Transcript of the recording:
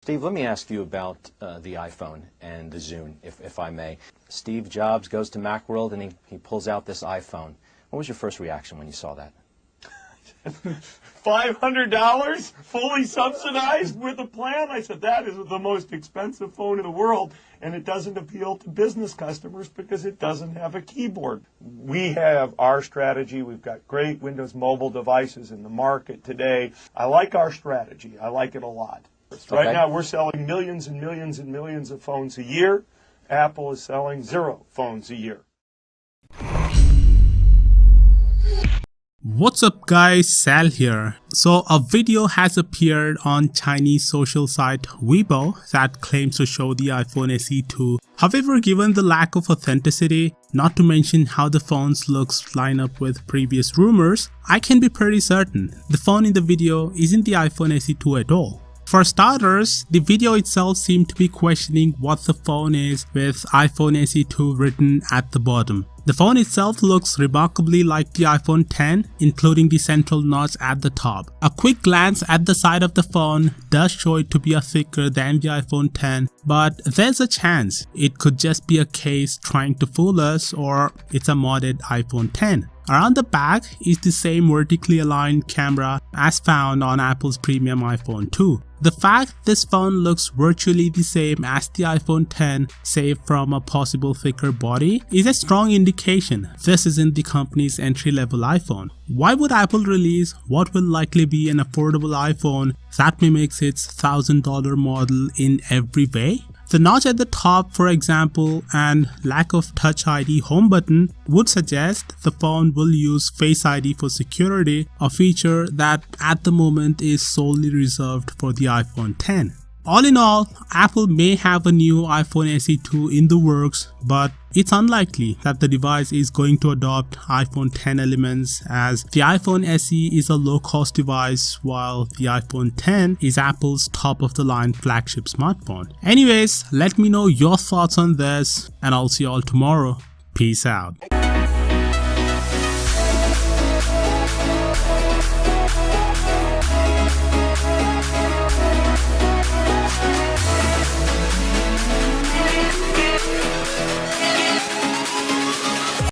Steve, let me ask you about the iPhone and the Zune, if I may. Steve Jobs goes to Macworld and he pulls out this iPhone. What was your first reaction when you saw that? $500 fully subsidized with a plan? I said, that is the most expensive phone in the world, and it doesn't appeal to business customers because it doesn't have a keyboard. We have our strategy. We've got great Windows mobile devices in the market today. I like our strategy. I like it a lot. Right now, we're selling millions and millions and millions of phones a year. Apple is selling 0 phones a year. What's up guys, Sal here. So a video has appeared on Chinese social site Weibo that claims to show the iPhone SE 2. However, given the lack of authenticity, not to mention how the phone's looks line up with previous rumors, I can be pretty certain the phone in the video isn't the iPhone SE 2 at all. For starters, the video itself seemed to be questioning what the phone is with iPhone SE 2 written at the bottom. The phone itself looks remarkably like the iPhone X, including the central notch at the top. A quick glance at the side of the phone does show it to be thicker than the iPhone X, but there's a chance it could just be a case trying to fool us, or it's a modded iPhone X. Around the back is the same vertically aligned camera as found on Apple's premium iPhone 2. The fact this phone looks virtually the same as the iPhone X, save from a possible thicker body, is a strong indication this isn't the company's entry-level iPhone. Why would Apple release what will likely be an affordable iPhone that mimics its $1,000 model in every way? The notch at the top, for example, and lack of Touch ID home button would suggest the phone will use Face ID for security, a feature that at the moment is solely reserved for the iPhone X. All in all, Apple may have a new iPhone SE 2 in the works, but it's unlikely that the device is going to adopt iPhone X elements, as the iPhone SE is a low-cost device while the iPhone X is Apple's top-of-the-line flagship smartphone. Anyways, let me know your thoughts on this, and I'll see you all tomorrow. Peace out.